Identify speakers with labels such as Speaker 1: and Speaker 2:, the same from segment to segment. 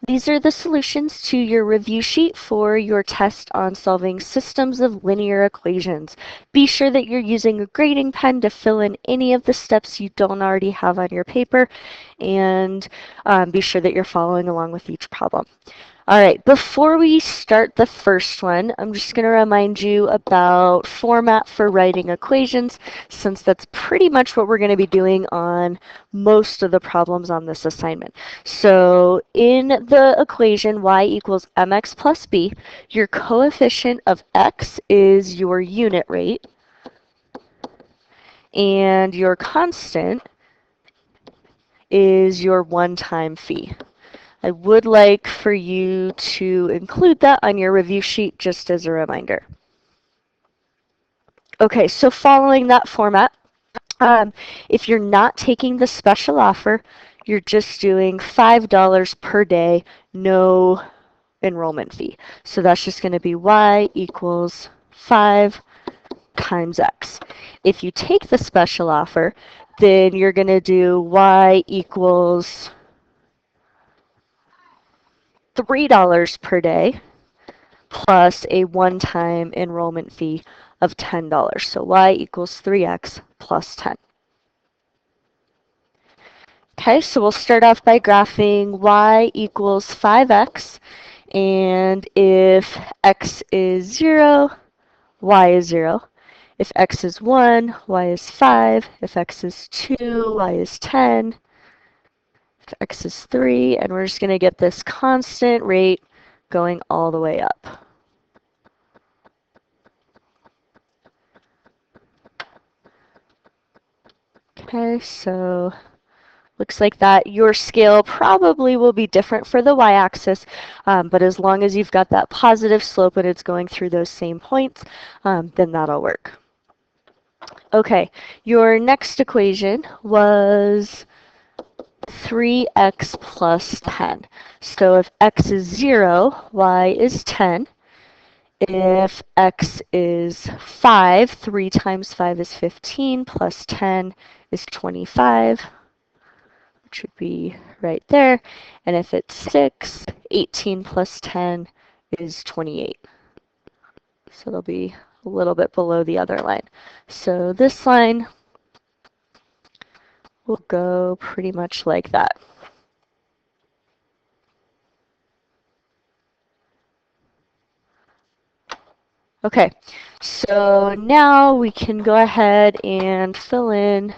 Speaker 1: These are the solutions to your review sheet for your test on solving systems of linear equations. Be sure that you're using a grading pen to fill in any of the steps you don't already have on your paper, and be sure that you're following along with each problem. All right, before we start the first one, I'm just going to remind you about format for writing equations, since that's pretty much what we're going to be doing on most of the problems on this assignment. So in the equation y equals mx plus b, your coefficient of x is your unit rate, and your constant is your one-time fee. I would like for you to include that on your review sheet just as a reminder. Okay, so following that format, if you're not taking the special offer, you're just doing $5 per day, no enrollment fee. So that's just going to be y equals 5 times x. If you take the special offer, then you're going to do y equals $3 per day plus a one-time enrollment fee of $10. So y equals 3x plus 10. Okay, so we'll start off by graphing y equals 5x, and if x is 0, y is 0. If x is 1, y is 5. If x is 2, y is 10. If x is 3, and we're just going to get this constant rate going all the way up. Okay, so looks like that. Your scale probably will be different for the y-axis, but as long as you've got that positive slope and it's going through those same points, then that'll work. Okay, your next equation was 3x plus 10. So if x is 0, y is 10. If x is 5, 3 times 5 is 15, plus 10 is 25. Which would be right there. And if it's 6, 18 plus 10 is 28. So it'll be a little bit below the other line. So this line will go pretty much like that. Okay, so now we can go ahead and fill in.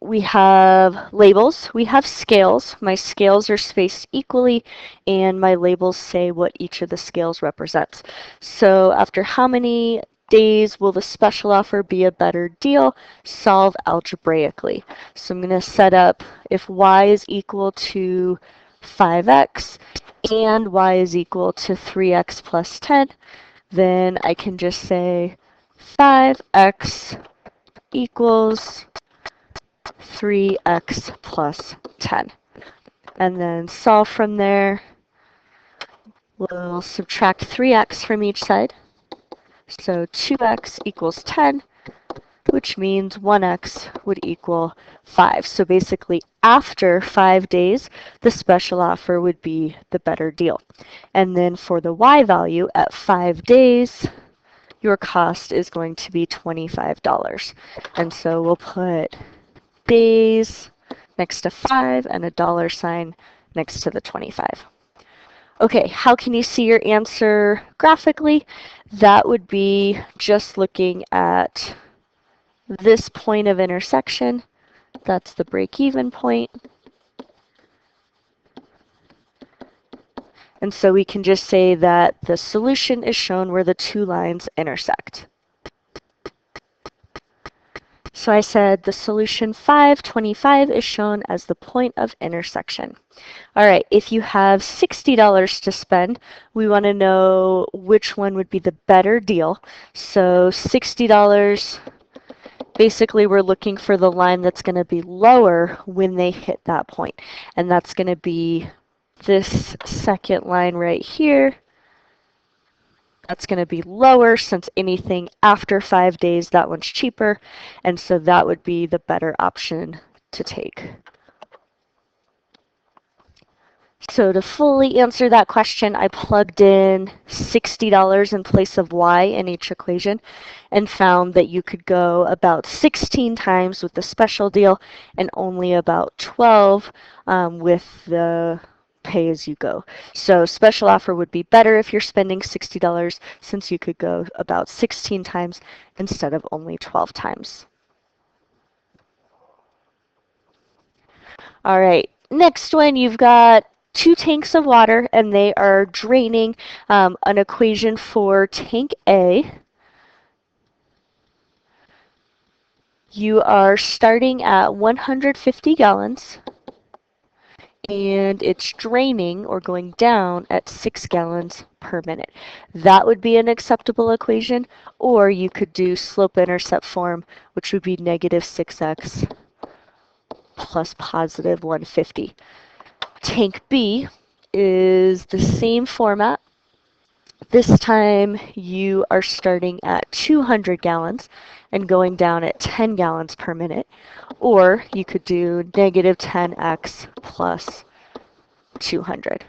Speaker 1: We have labels, we have scales. My scales are spaced equally, and my labels say what each of the scales represents. So after how many days will the special offer be a better deal? Solve algebraically. So I'm going to set up if y is equal to 5x and y is equal to 3x plus 10, then I can just say 5x equals 3x plus 10. And then solve from there. We'll subtract 3x from each side. So 2x equals 10, which means 1x would equal 5. So basically, after 5 days, the special offer would be the better deal. And then for the y value at 5 days, your cost is going to be $25. And so we'll put days next to 5 and a dollar sign next to the 25. Okay, how can you see your answer graphically? That would be just looking at this point of intersection. That's the break-even point. And so we can just say that the solution is shown where the two lines intersect. So I said the solution 525 is shown as the point of intersection. All right, if you have $60 to spend, we want to know which one would be the better deal. So $60, basically we're looking for the line that's going to be lower when they hit that point. And that's going to be this second line right here. That's going to be lower since anything after 5 days, that one's cheaper. And so that would be the better option to take. So to fully answer that question, I plugged in $60 in place of y in each equation and found that you could go about 16 times with the special deal and only about 12 with the pay-as-you-go. So special offer would be better if you're spending $60 since you could go about 16 times instead of only 12 times. All right, next one, you've got 2 tanks of water and they are draining. An equation for tank A. You are starting at 150 gallons and it's draining or going down at 6 gallons per minute. That would be an acceptable equation, or you could do slope-intercept form, which would be negative 6x plus positive 150. Tank B is the same format. This time you are starting at 200 gallons and going down at 10 gallons per minute, or you could do negative 10x plus 200.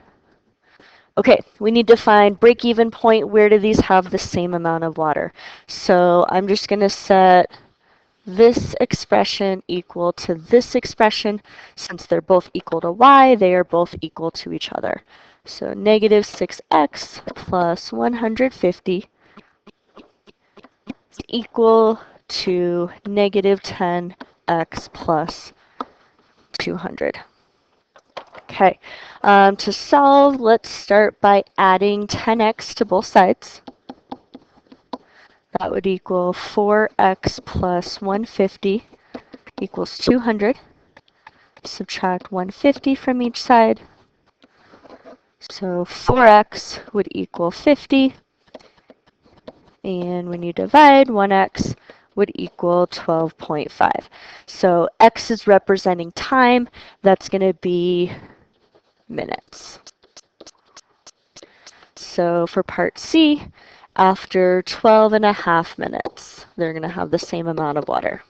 Speaker 1: Okay, we need to find break-even point. Where do these have the same amount of water? So I'm just going to set this expression equal to this expression. Since they're both equal to y, they are both equal to each other. So negative 6x plus 150 is equal to negative 10x plus 200. Okay, to solve, let's start by adding 10x to both sides. That would equal 4x plus 150 equals 200. Subtract 150 from each side. So 4x would equal 50. And when you divide, 1x would equal 12.5. So x is representing time. That's going to be minutes. So for part C, after 12.5 minutes, they're going to have the same amount of water.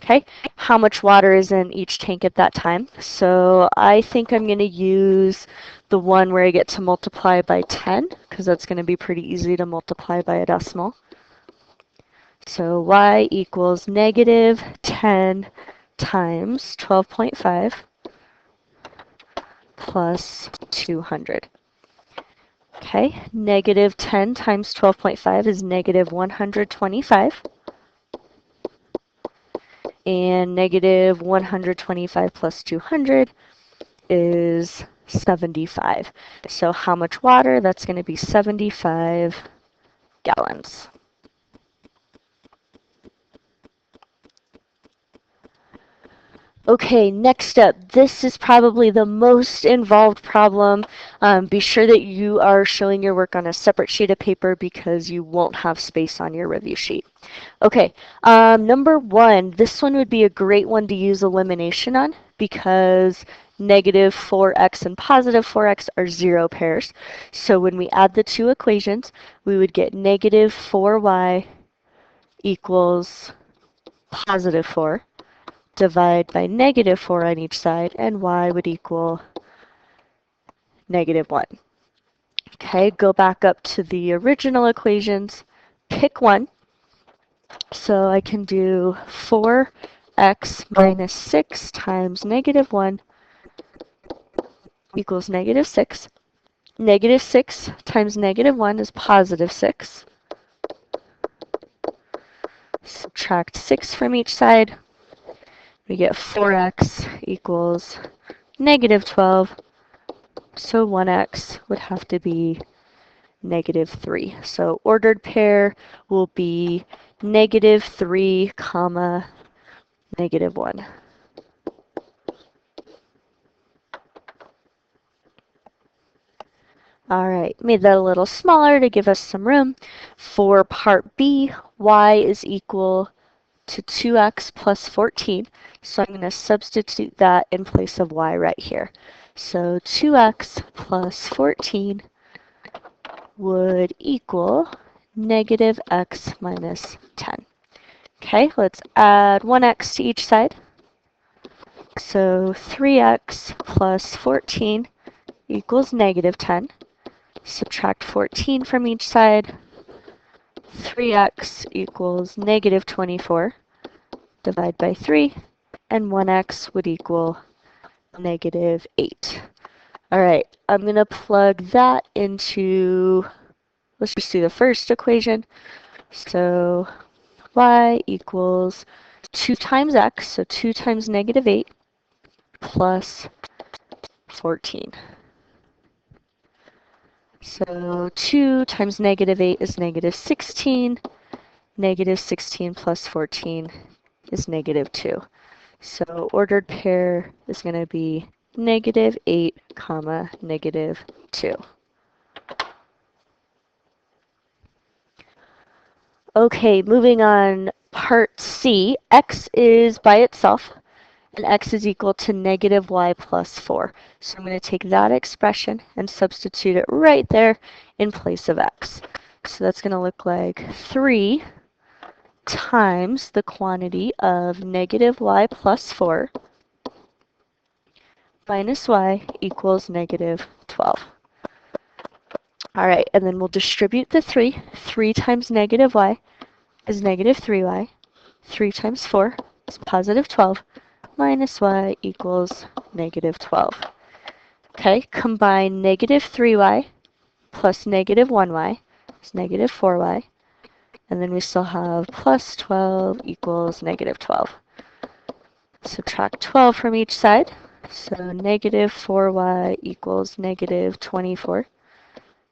Speaker 1: Okay, how much water is in each tank at that time? So I think I'm going to use the one where I get to multiply by 10, because that's going to be pretty easy to multiply by a decimal. So y equals negative 10 times 12.5 plus 200. Okay, negative 10 times 12.5 is negative 125. And negative 125 plus 200 is 75. So how much water? That's going to be 75 gallons. Okay, next up, this is probably the most involved problem. Be sure that you are showing your work on a separate sheet of paper because you won't have space on your review sheet. Okay, number 1, this one would be a great one to use elimination on because negative 4x and positive 4x are 0 pairs. So when we add the two equations, we would get negative 4y equals positive 4. Divide by negative 4 on each side, and y would equal negative 1. Okay, go back up to the original equations, pick one. So I can do 4x minus 6 times negative 1 equals negative 6. Negative 6 times negative 1 is positive 6. Subtract 6 from each side. We get 4x equals negative 12. So 1x would have to be negative 3. So ordered pair will be negative 3, comma, negative 1. All right, made that a little smaller to give us some room. For part B, y is equal to 2x plus 14. So I'm going to substitute that in place of y right here. So 2x plus 14 would equal negative x minus 10. Okay, let's add 1x to each side. So 3x plus 14 equals negative 10. Subtract 14 from each side. 3x equals negative 24. Divide by 3. And 1x would equal negative 8. All right, I'm going to plug that into, let's just do the first equation. So y equals 2 times x, so 2 times negative 8 plus 14. So 2 times negative 8 is negative 16. Negative 16 plus 14 is negative 2. So ordered pair is going to be negative 8 comma negative 2. Okay, moving on, part C, x is by itself, and x is equal to negative y plus 4. So I'm going to take that expression and substitute it right there in place of x. So that's going to look like 3 times the quantity of negative y plus 4 minus y equals negative 12. All right, and then we'll distribute the 3. 3 times negative y is negative 3y. 3 times 4 is positive 12 minus y equals negative 12. Okay, combine negative 3y plus negative 1y is negative 4y. And then we still have plus 12 equals negative 12. Subtract 12 from each side. So negative 4y equals negative 24.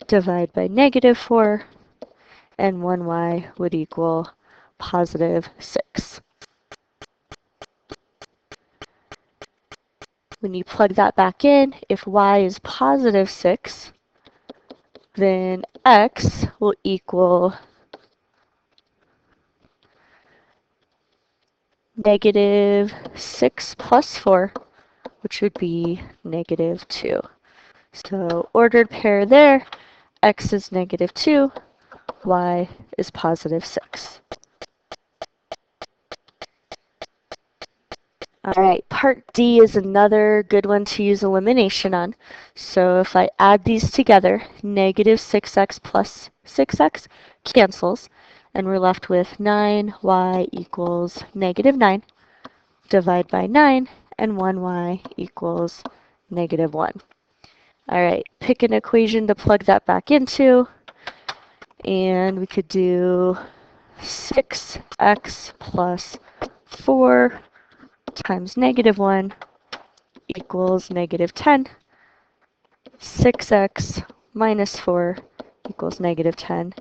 Speaker 1: Divide by negative 4. And 1y would equal positive 6. When you plug that back in, if y is positive 6, then x will equal negative 6 plus 4, which would be negative 2. So ordered pair there, x is negative 2, y is positive 6. All right, part D is another good one to use elimination on. So if I add these together, negative 6x plus 6x cancels, and we're left with 9y equals negative 9. Divide by 9, and 1y equals negative 1. All right, pick an equation to plug that back into, and we could do 6x plus 4 times negative 1 equals negative 10. 6x minus 4 equals negative 10.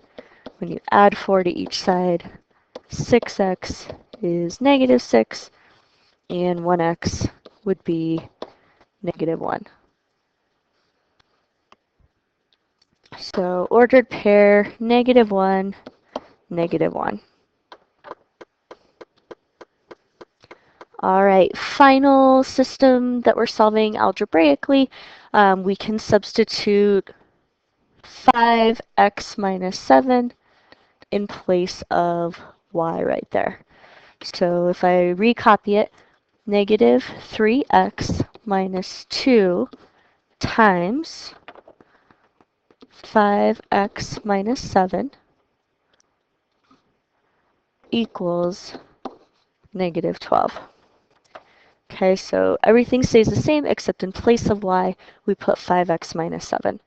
Speaker 1: When you add 4 to each side, 6x is negative 6, and 1x would be negative 1. So ordered pair, negative 1, negative 1. All right, final system that we're solving algebraically, we can substitute 5x minus 7 in place of y right there. So if I recopy it, negative 3x minus 2 times 5x minus 7 equals negative 12. Okay, so everything stays the same except in place of y, we put 5x minus 7.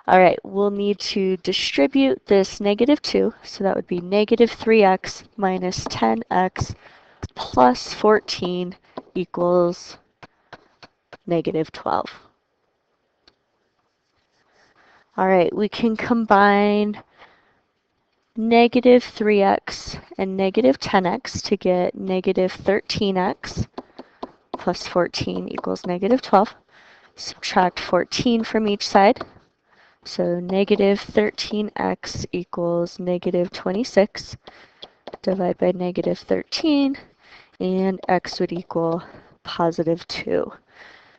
Speaker 1: All right, we'll need to distribute this negative 2, so that would be negative 3x minus 10x plus 14 equals negative 12. All right, we can combine negative 3x and negative 10x to get negative 13x plus 14 equals negative 12. Subtract 14 from each side. So negative 13x equals negative 26. Divide by negative 13, and x would equal positive 2.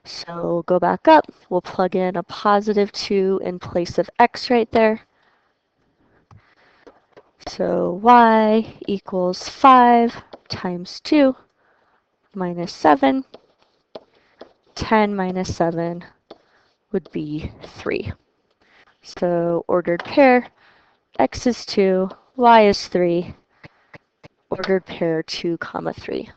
Speaker 1: So go back up. We'll plug in a positive 2 in place of x right there. So y equals 5 times 2 minus 7. 10 minus 7 would be 3. So ordered pair, x is 2, y is 3, ordered pair 2, comma 3.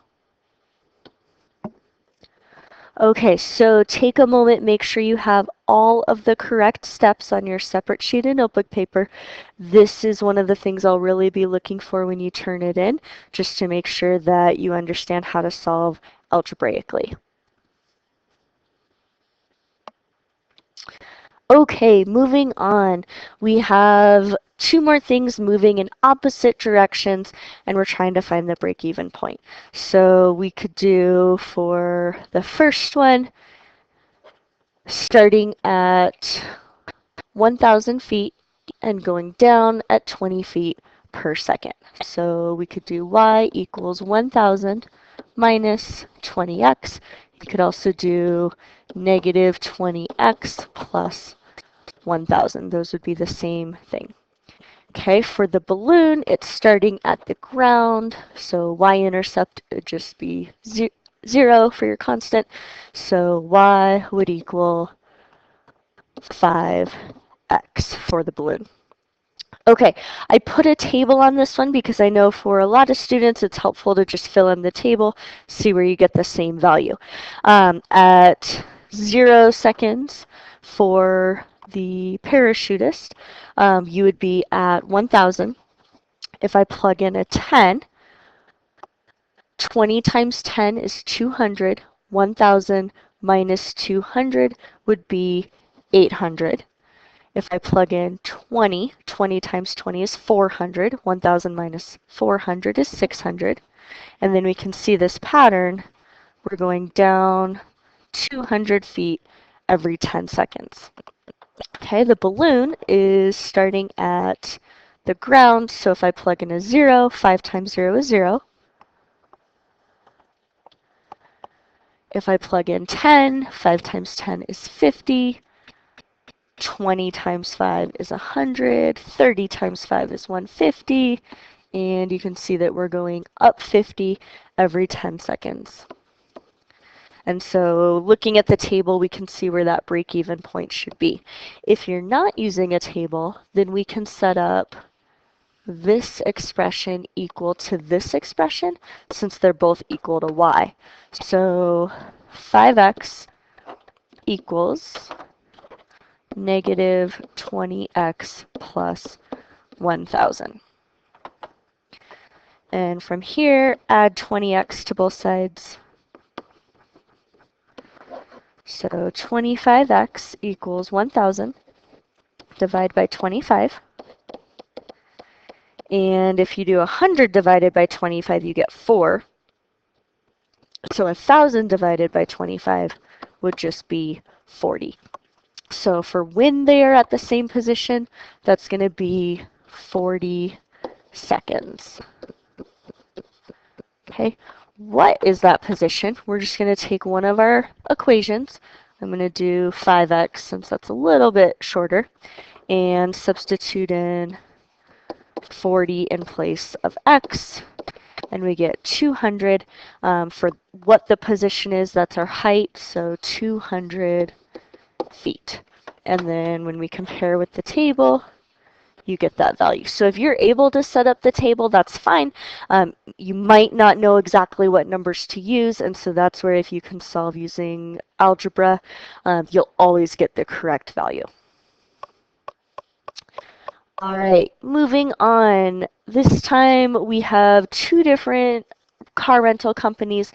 Speaker 1: Okay, so take a moment, make sure you have all of the correct steps on your separate sheet of notebook paper. This is one of the things I'll really be looking for when you turn it in, just to make sure that you understand how to solve algebraically. Okay, moving on. We have 2 more things moving in opposite directions, and we're trying to find the break-even point. So we could do, for the first one, starting at 1,000 feet and going down at 20 feet per second. So we could do y equals 1,000 minus 20x. You could also do negative 20x plus 1,000. Those would be the same thing. Okay, for the balloon, it's starting at the ground, so y-intercept would just be 0 for your constant. So y would equal 5x for the balloon. Okay, I put a table on this one because I know for a lot of students it's helpful to just fill in the table, see where you get the same value. At 0 seconds for the parachutist, you would be at 1,000. If I plug in a 10, 20 times 10 is 200. 1,000 minus 200 would be 800. If I plug in 20, 20 times 20 is 400. 1,000 minus 400 is 600. And then we can see this pattern. We're going down 200 feet every 10 seconds. Okay, the balloon is starting at the ground, so if I plug in a 0, 5 times 0 is 0. If I plug in 10, 5 times 10 is 50. 20 times 5 is 100. 30 times 5 is 150. And you can see that we're going up 50 every 10 seconds. And so looking at the table, we can see where that break-even point should be. If you're not using a table, then we can set up this expression equal to this expression, since they're both equal to y. So 5x equals negative 20x plus 1,000. And from here, add 20x to both sides. So 25x equals 1,000. Divide by 25. And if you do 100 divided by 25, you get 4. So 1,000 divided by 25 would just be 40. So for when they are at the same position, that's going to be 40 seconds. Okay, what is that position? We're just going to take one of our equations. I'm going to do 5x since that's a little bit shorter, and substitute in 40 in place of x, and we get 200 for what the position is. That's our height, so 200 feet. And then when we compare with the table, you get that value. So if you're able to set up the table, that's fine. You might not know exactly what numbers to use, and so that's where if you can solve using algebra, you'll always get the correct value. All right, moving on. This time we have 2 different car rental companies,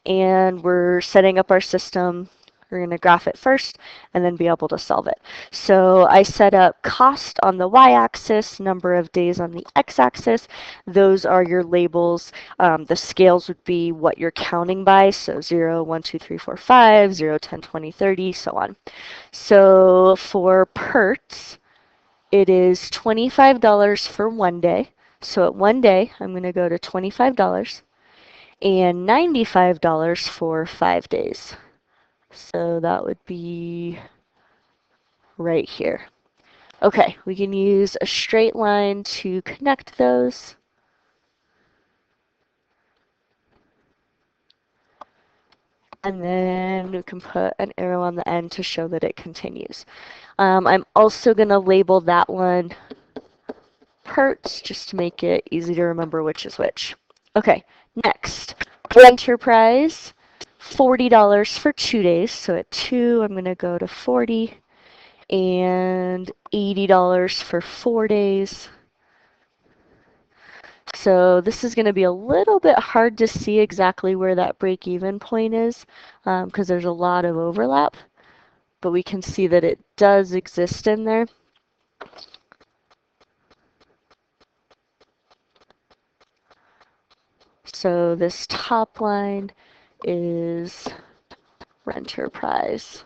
Speaker 1: and we're setting up our system. We're going to graph it first and then be able to solve it. So I set up cost on the y-axis, number of days on the x-axis. Those are your labels. The scales would be what you're counting by. So 0, 1, 2, 3, 4, 5, 0, 10, 20, 30, so on. So for PERTs, it is $25 for 1 day. So at 1 day, I'm going to go to $25 and $95 for 5 days. So that would be right here. Okay, we can use a straight line to connect those. And then we can put an arrow on the end to show that it continues. I'm also going to label that one parts just to make it easy to remember which is which. Okay, next, Enterprise, $40 for 2 days. So at 2, I'm going to go to 40, and $80 for 4 days. So this is going to be a little bit hard to see exactly where that break-even point is because there's a lot of overlap, but we can see that it does exist in there. So this top line is Enterprise.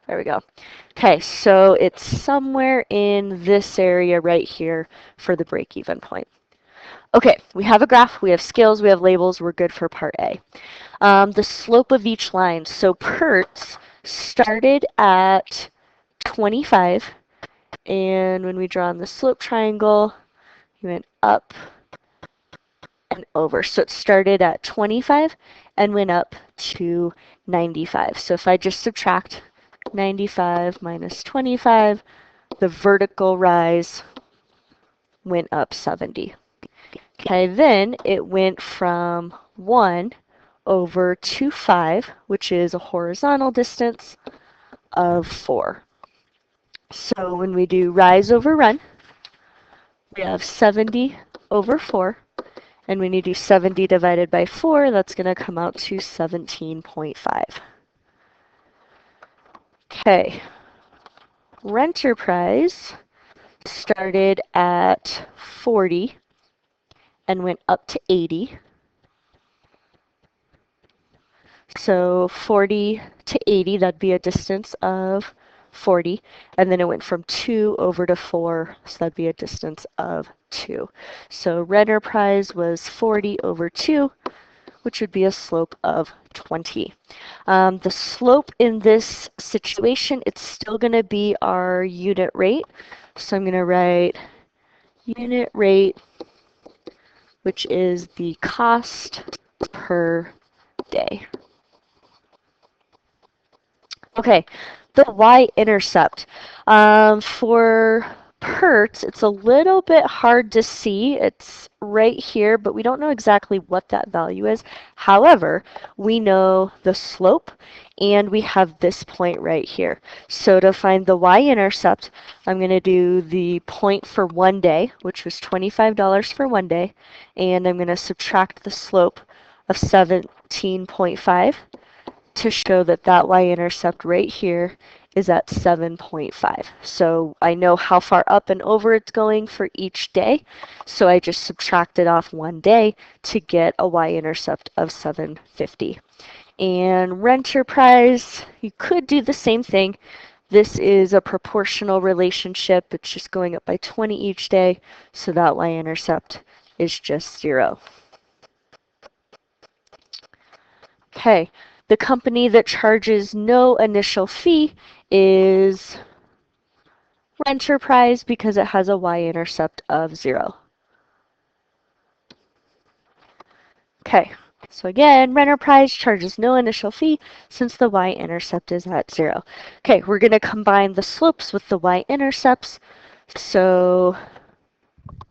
Speaker 1: There we go. Okay, so it's somewhere in this area right here for the break-even point. Okay, we have a graph, we have scales, we have labels, we're good for part A. The slope of each line. So PERTS started at 25, and when we draw on the slope triangle, we went up and over. So it started at 25 and went up to 95. So if I just subtract 95 minus 25, the vertical rise went up 70. Okay, then it went from 1 over 2, 5, which is a horizontal distance of 4. So when we do rise over run, we have 70 over 4. And when you do 70 divided by 4, that's going to come out to 17.5. Okay, Renterprise started at 40 and went up to 80. So 40 to 80, that'd be a distance of 40. And then it went from 2 over to 4, so that'd be a distance of 2. So Renterprise was 40 over 2, which would be a slope of 20. The slope in this situation, it's still going to be our unit rate. So I'm going to write unit rate, which is the cost per day. Okay, the Y-intercept. For PERT, it's a little bit hard to see. It's right here, but we don't know exactly what that value is. However, we know the slope, and we have this point right here. So to find the Y-intercept, I'm going to do the point for 1 day, which was $25 for 1 day, and I'm going to subtract the slope of 17.5 to show that that y-intercept right here is at 7.5. So I know how far up and over it's going for each day. So I just subtracted off 1 day to get a y-intercept of 750. And Renterprise, you could do the same thing. This is a proportional relationship. It's just going up by 20 each day. So that y-intercept is just 0. Okay, the company that charges no initial fee is Renterprise because it has a y-intercept of 0. Okay, so again, Renterprise charges no initial fee since the y-intercept is at 0. Okay, we're going to combine the slopes with the y-intercepts. So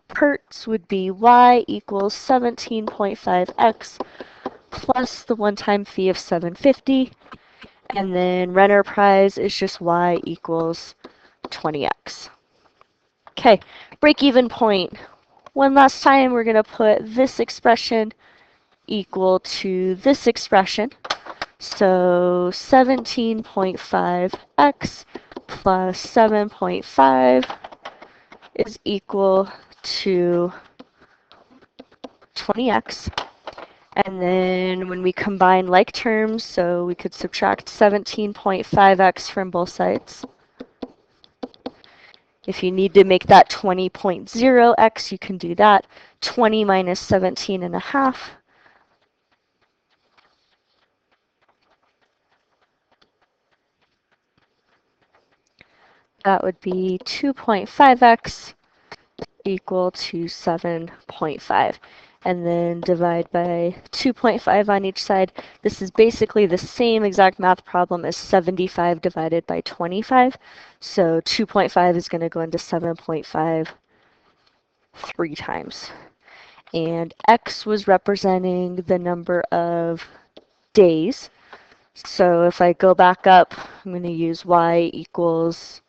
Speaker 1: PERTS would be y equals 17.5x plus the one-time fee of 750. And then Renterprise is just y equals 20x. Okay, break-even point. One last time, we're going to put this expression equal to this expression. So 17.5x plus 7.5 is equal to 20x. And then when we combine like terms, so we could subtract 17.5x from both sides. If you need to make that 20.0x, you can do that. 20 minus 17.5. That would be 2.5x equal to 7.5. and then divide by 2.5 on each side. This is basically the same exact math problem as 75 divided by 25. So 2.5 is going to go into 7.5 3 times. And x was representing the number of days. So if I go back up, I'm going to use y equals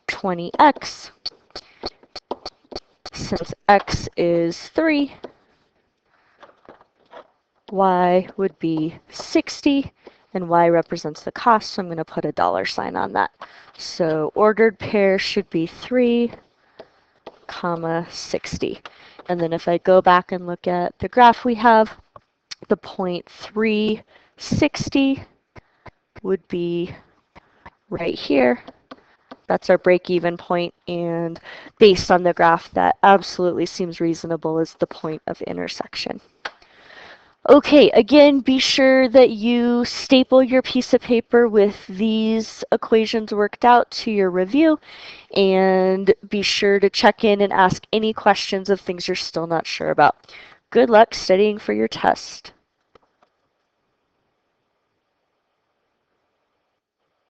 Speaker 1: 20x. Since x is 3, y would be 60, and y represents the cost, so I'm going to put a $sign on that. So ordered pair should be 3, comma 60. And then if I go back and look at the graph we have, the point 360 would be right here. That's our break-even point, and based on the graph, that absolutely seems reasonable as the point of intersection. Okay, again, be sure that you staple your piece of paper with these equations worked out to your review, and be sure to check in and ask any questions of things you're still not sure about. Good luck studying for your test.